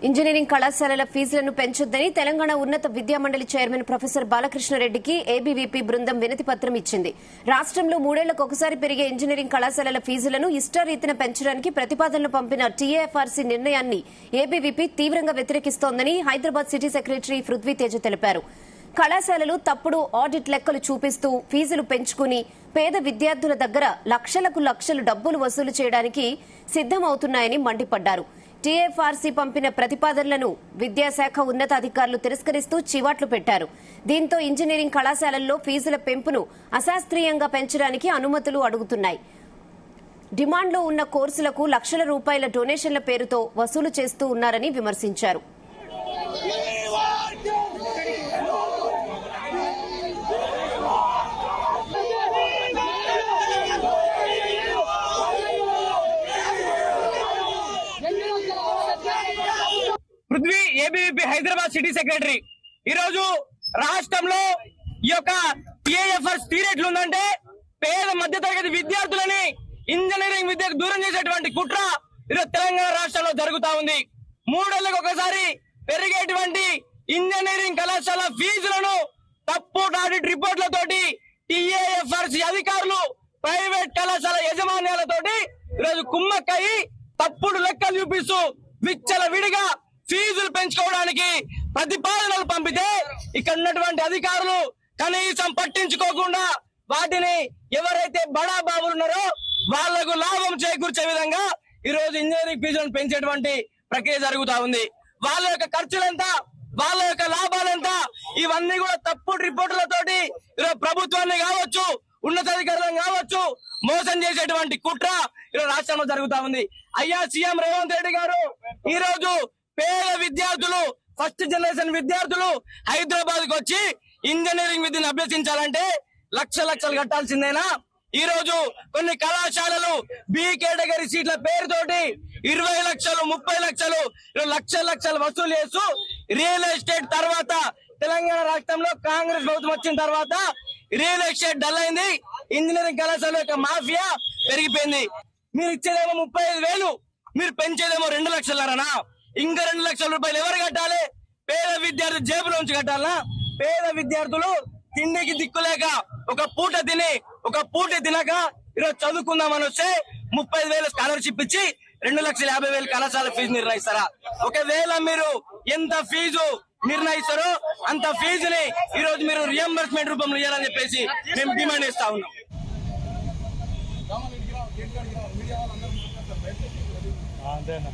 Engineering కళాశాలల ఫీజులను పెంచొద్దని తెలంగాణ ఉన్నత విద్యా మండలి చైర్మన్ ప్రొఫెసర్ బాలకృష్ణారెడ్డికి ఏబీవీపీ బృందం వినతి పత్రం ఇచ్చింది. రాష్ట్రంలో 3 ఏళ్లకు ఒకసారి పెరిగే ఇంజనీరింగ్ కళాశాలల ఫీజులను ఇష్టారీతిన పెంచడానికి ప్రతిపాదనలు పంపిన టీఏఎఫ్ఆర్సీ నిర్ణయాన్ని ఏబీవీపీ తీవ్రంగా వ్యతిరేకిస్తోందని హైదరాబాద్ సిటీ సెక్రటరీ పృథ్వీ తేజ తెలిపారు. కళాశాలలు తప్పుడు ఆడిట్ లెక్కలు చూపిస్తూ ఫీజులు పెంచుకుని పేద విద్యార్థుల దగ్గర లక్షలు డబ్బులు వసూలు చేయడానికి సిద్దమవుతున్నాయని మండిపడ్డారు. టీఎఫ్ఆర్సీ పంపిన ప్రతిపాదనలను విద్యాశాఖ ఉన్నతాధికారులు తిరస్కరిస్తూ చివాట్లు పెట్టారు. దీంతో ఇంజనీరింగ్ కళాశాలల్లో ఫీజుల పెంపును అశాస్త్రీయంగా పెంచడానికి అనుమతులు అడుగుతున్నాయి. డిమాండ్లో ఉన్న కోర్సులకు లక్షల రూపాయల డొనేషన్ల పేరుతో వసూలు చేస్తూ ఉన్నారని విమర్శించారు. Prithvi ABVP Hyderabad city secretary. ఈ రోజు రాష్ట్రంలో ఈ యొక్క టీఏఎఫ్ఆర్సీ స్థిరేట్లు ఉందంటే పేద మధ్యతరగతి విద్యార్థులని ఇంజనీరింగ్ విద్యకు దూరం చేసేటువంటి కుట్ర ఈరోజు తెలంగాణ రాష్ట్రంలో జరుగుతా ఉంది. 3 ఏళ్లకు ఒకసారి పెరిగేటువంటి ఇంజనీరింగ్ కళాశాల ఫీజులను తప్పు ఆడిట్ రిపోర్ట్లతోటి టీఏఎఫ్ఆర్సీ అధికారులు ప్రైవేట్ కళాశాల యజమాన్యాలతోటి ఈరోజు కుమ్మక్కయి తప్పుడు లెక్కలు చూపిస్తూ విచ్చల విడిగా ఫీజులు పెంచుకోవడానికి ప్రతిపాదనలు పంపితే ఇక్కడ ఉన్నటువంటి అధికారులు కనీసం పట్టించుకోకుండా వాటిని ఎవరైతే బడా బాబులు ఉన్నారో వాళ్లకు లాభం చేకూర్చే విధంగా ఈ రోజు ఇంజనీరింగ్ ఫీజులను పెంచేటువంటి ప్రక్రియ జరుగుతా ఉంది. వాళ్ళ యొక్క ఖర్చులెంత, వాళ్ళ యొక్క లాభాలెంత, ఇవన్నీ కూడా తప్పుడు రిపోర్టులతోటి ఈరోజు ప్రభుత్వాన్ని కావచ్చు, ఉన్నతాధికారులను కావచ్చు మోసం చేసేటువంటి కుట్ర ఈరోజు రాష్ట్రంలో జరుగుతా ఉంది. అయ్యా సీఎం రేవంత్ రెడ్డి గారు ఈ రోజు పేద విద్యార్థులు, ఫస్ట్ జనరేషన్ విద్యార్థులు హైదరాబాద్ కు వచ్చి ఇంజనీరింగ్ విద్యను అభ్యసించాలంటే లక్షలు కట్టాల్సిందేనా? ఈ రోజు కొన్ని కళాశాలలు బి కేటగిరీ సీట్ల పేరుతోటి 20 లక్షలు 30 లక్షలు లక్షలు వసూలు చేస్తూ రియల్ ఎస్టేట్ తర్వాత తెలంగాణ రాష్ట్రంలో కాంగ్రెస్ ప్రభుత్వం వచ్చిన తర్వాత రియల్ ఎస్టేట్ డల్ అయింది. ఇంజనీరింగ్ కళాశాల యొక్క మాఫియా పెరిగిపోయింది. మీరు ఇచ్చేదేమో 35,000, మీరు పెంచేదేమో 2 లక్షలన్నా. ఇంకా 2 లక్షల రూపాయలు ఎవరు కట్టాలి? పేద విద్యార్థి జేబులోంచి కట్టాలనా? పేద విద్యార్థులు తిండికి దిక్కులేక ఒక పూట తిని ఒక పూట తినక ఈరోజు చదువుకుందామని వస్తే 35,000 స్కాలర్షిప్ ఇచ్చి 2,50,000 కళాశాల ఫీజు నిర్ణయిస్తారా? ఒకవేళ మీరు ఎంత ఫీజు నిర్ణయిస్తారో అంత ఫీజుని ఈ రోజు మీరు రియంబర్స్మెంట్ రూపంలో ఇవ్వాలని చెప్పేసి మేము డిమాండ్ చేస్తా ఉన్నాం. అంతేనా?